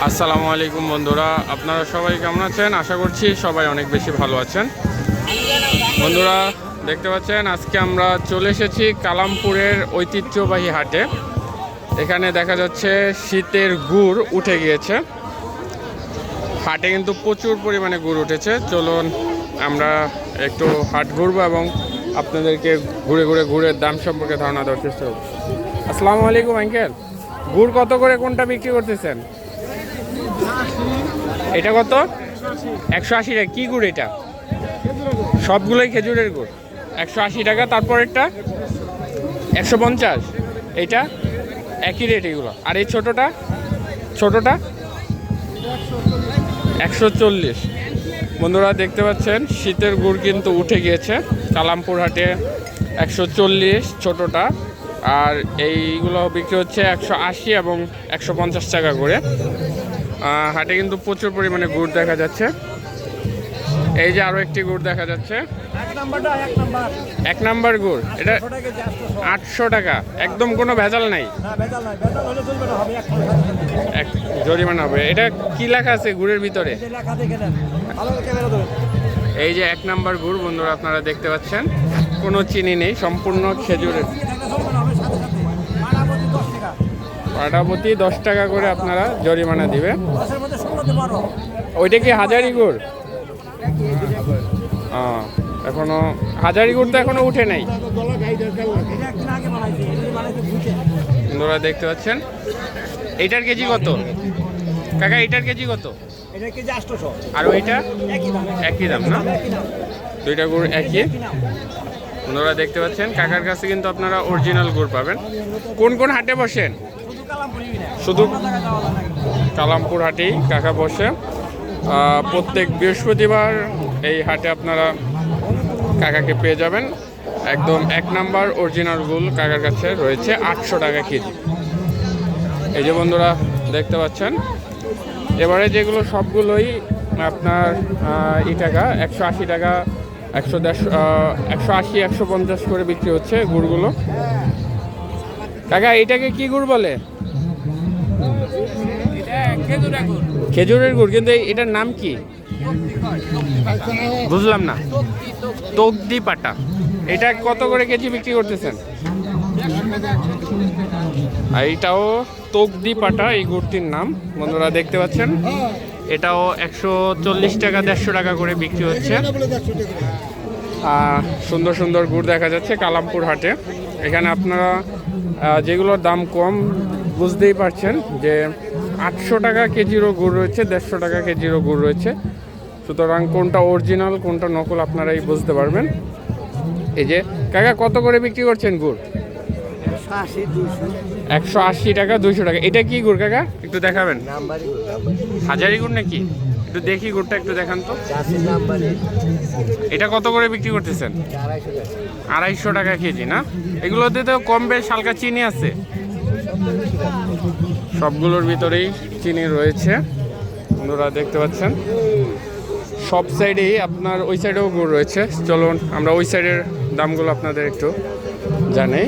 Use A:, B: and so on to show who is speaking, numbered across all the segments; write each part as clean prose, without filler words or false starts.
A: আসসালামু আলাইকুম বন্ধুরা, আপনারা সবাই কেমন আছেন? আশা করছি সবাই অনেক বেশি ভালো আছেন। বন্ধুরা দেখতে পাচ্ছেন আজকে আমরা চলে এসেছি কালামপুরের ঐতিহ্যবাহী হাটে। এখানে দেখা যাচ্ছে শীতের গুড় উঠে গিয়েছে। হাটে কিন্তু প্রচুর পরিমাণে গুড় উঠেছে। চলুন আমরা একটু হাট ঘুরবো এবং আপনাদেরকে ঘুরে ঘুরে গুড়ের দাম সম্পর্কে ধারণা দেওয়ার চেষ্টা করব। আসসালামু আলাইকুম আঙ্কেল, গুড় কত করে কোনটা বিক্রি করতেছেন? এটা কত? 180 টাকা। কি গুড় এটা? সবগুলোই খেজুরের গুড়। 180 টাকা। তারপরেরটা 150। এইটা একই রেট এগুলো। আর এই ছোটোটা 140। বন্ধুরা দেখতে পাচ্ছেন শীতের গুড় কিন্তু উঠে গিয়েছে কালামপুর হাটে। 140 ছোটোটা, আর এইগুলো বিক্রি হচ্ছে 180 এবং 150 টাকা করে। হাটে কিন্তু প্রচুর পরিমাণে গুড় দেখা যাচ্ছে। এই যে আরো একটি গুড় দেখা যাচ্ছে, এক নাম্বার গুড়। এটা 800 টাকা। একদম কোনো ভেজাল নাই, জরিমানা হবে। এটা কি লেখা আছে গুড়ের ভিতরে? এই যে এক নাম্বার গুড় বন্ধুরা আপনারা দেখতে পাচ্ছেন, কোনো চিনি নেই, সম্পূর্ণ খেজুরের। পাটাপতি 10 টাকা করে আপনারা জরিমানা দিবে। ওইটা কি হাজারি গুড়? এখনো হাজারি গুড় তো এখনো উঠে নাই। বন্ধুরা দেখতে পাচ্ছেন এইটার কেজি কত কাকা? এইটার কেজি কত? আর ওইটা একই দাম না? দুইটা গুড় একই। বন্ধুরা দেখতে পাচ্ছেন কাকার কাছে কিন্তু আপনারা অরিজিনাল গুড় পাবেন। কোন কোন হাটে বসেন? শুধু কালামপুর হাটেই কাকা বসে। প্রত্যেক বৃহস্পতিবার এই হাটে আপনারা কাকাকে পেয়ে যাবেন। একদম এক নাম্বার অরিজিনাল গুড় কাকার কাছে রয়েছে 800 টাকা কেজি। এই যে বন্ধুরা দেখতে পাচ্ছেন, এবারে যেগুলো সবগুলোই আপনার এই টাকা 180 টাকা, 180 150 করে বিক্রি হচ্ছে গুড়গুলো। কাকা এইটাকে কি গুড় বলে? খেজুরের গুড়, কিন্তু এটার নাম কি বুঝলাম না। তকদি পাটা। এটা কত করে কেজি বিক্রি করতেছেন? আর এটাও তকদি পাটা এই গুড়টির নাম। বন্ধুরা দেখতে পাচ্ছেন এটাও 140 টাকা 150 টাকা করে বিক্রি হচ্ছে। সুন্দর সুন্দর গুড় দেখা যাচ্ছে কালামপুর হাটে। এখানে আপনারা যেগুলোর দাম কম বুঝতেই পারছেন যে 800 টাকা কেজিরও গুড় রয়েছে, 150 টাকা কেজিরও গুড় রয়েছে। সুতরাং কোনটা অরিজিনাল কোনটা নকল আপনারাই বুঝতে পারবেন। এই যে কাকা কত করে বিক্রি করছেন গুড়? 180 টাকা 200 টাকা। এটা কি গুড় কাকা একটু দেখাবেন? হাজারি গুড় নাকি? একটু দেখি গুড়টা একটু দেখান তো। এটা কত করে বিক্রি করতেছেন? 250 টাকা কেজি না? এগুলোতে তো কম বেশ হালকা চিনি আছে, সবগুলোর ভিতরেই চিনি রয়েছে। বন্ধুরা দেখতে পাচ্ছেন সব সাইডেই আপনার ওই সাইডেও গুড় রয়েছে। চলুন আমরা ওই সাইডের দামগুলো আপনাদের একটু জানাই।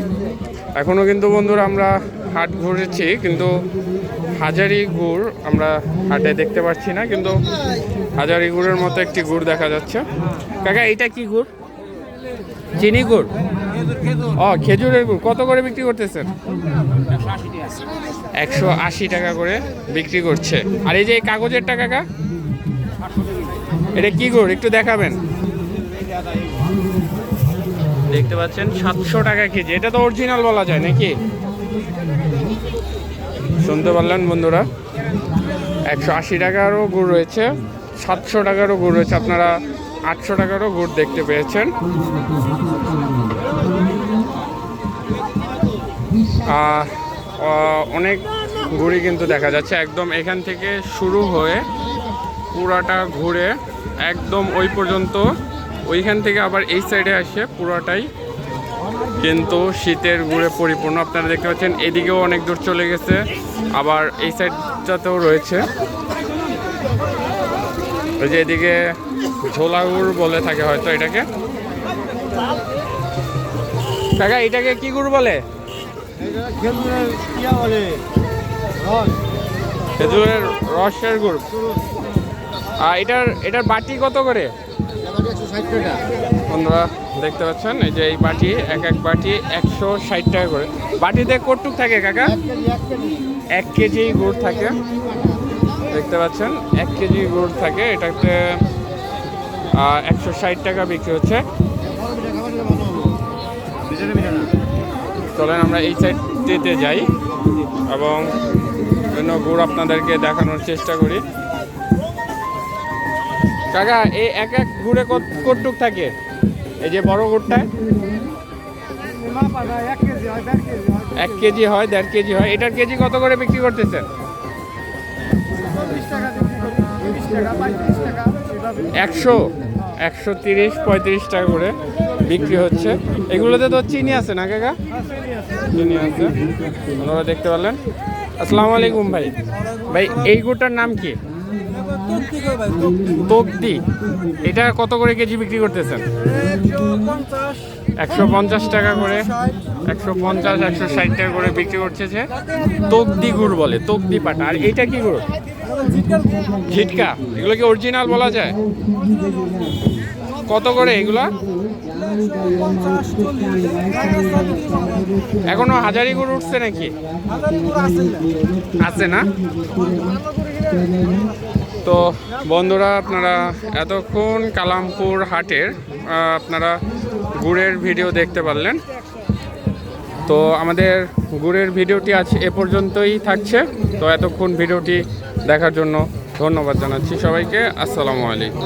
A: এখনও কিন্তু বন্ধুরা আমরা হাট ঘুরেছি, কিন্তু হাজারি গুড় আমরা হাটে দেখতে পাচ্ছি না, কিন্তু হাজারি গুড়ের মতো একটি গুড় দেখা যাচ্ছে। কাকা এইটা কি গুড়? চিনি গুড়? খেজুরের গুড়। কত করে বিক্রি করতেছেন? 180 টাকা করে বিক্রি করছে। আর এই যে কাগজের টাকা কাকা, এটা কি গুড় একটু দেখাবেন? দেখতে পাচ্ছেন 700 টাকা কেজি। এটা তো অরিজিনাল বলা যায় নাকি? শুনতে পারলেন বন্ধুরা, 180 টাকারও গুড় রয়েছে, 700 টাকারও গুড় রয়েছে। আপনারা 800 টাকারও গুড় দেখতে পেয়েছেন। অনেক গুড়ি কিন্তু দেখা যাচ্ছে। একদম এখান থেকে শুরু হয়ে পুরাটা ঘুরে একদম ওই পর্যন্ত, ওইখান থেকে আবার এই সাইডে আসে পুরাটাই কিন্তু শীতের গুড়ে পরিপূর্ণ। আপনারা দেখতে পাচ্ছেন এদিকেও অনেক দূর চলে গেছে, আবার এই সাইডটাতেও রয়েছে। ওই যে এদিকে ঝোলা গুড় বলে থাকে হয়তো এটাকে। কাকা এটাকে কি গুড় বলে? খেজুরের রসের গুড়। আর এটার বাটি কত করে? বন্ধুরা দেখতে পাচ্ছেন এই যে এই বাটি, এক বাটি 160 টাকা করে। বাটিতে কতটুক থাকে কাকা? 1 কেজি গুড় থাকে, দেখতে পাচ্ছেন 1 কেজি গুড় থাকে। এটাতে 160 টাকা বিক্রি হচ্ছে। চলেন আমরা এই সাইডটিতে যাই এবং বিভিন্ন গুড় আপনাদেরকে দেখানোর চেষ্টা করি। কাকা এই এক গুড়ে কতটুক থাকে? এই যে বড় গুড়টায় 1 কেজি হয়, 1.5 কেজি হয়। এটার কেজি কত করে বিক্রি করতেছেন? 130-35 টাকা করে বিক্রি হচ্ছে। এগুলোতে তো চিনি আছে না কাকা? চিনি আছে, আপনারা দেখতে পারলেন। আসসালামু আলাইকুম ভাই। ভাই এই গুড়টার নাম কি? তকদি। এটা কত করে কেজি বিক্রি করতেছেন? 150 টাকা করে, 150-160 টাকা করে বিক্রি করতেছে। তকদি গুড় বলে, তকদি পাটা। আর এইটা কি গুড়? ঝিটকা। এগুলো কি অরিজিনাল বলা যায়? কত করে এগুলা? এখনো হাজারি গুড় উঠছে নাকি? আছে না? তো বন্ধুরা আপনারা এতক্ষণ কালামপুর হাটের আপনারা গুড়ের ভিডিও দেখতে পারলেন। তো আমাদের গুড়ের ভিডিওটি আজ এ পর্যন্তই থাকছে। তো এতক্ষণ ভিডিওটি দেখার জন্য ধন্যবাদ জানাচ্ছি সবাইকে। আসসালামু আলাইকুম।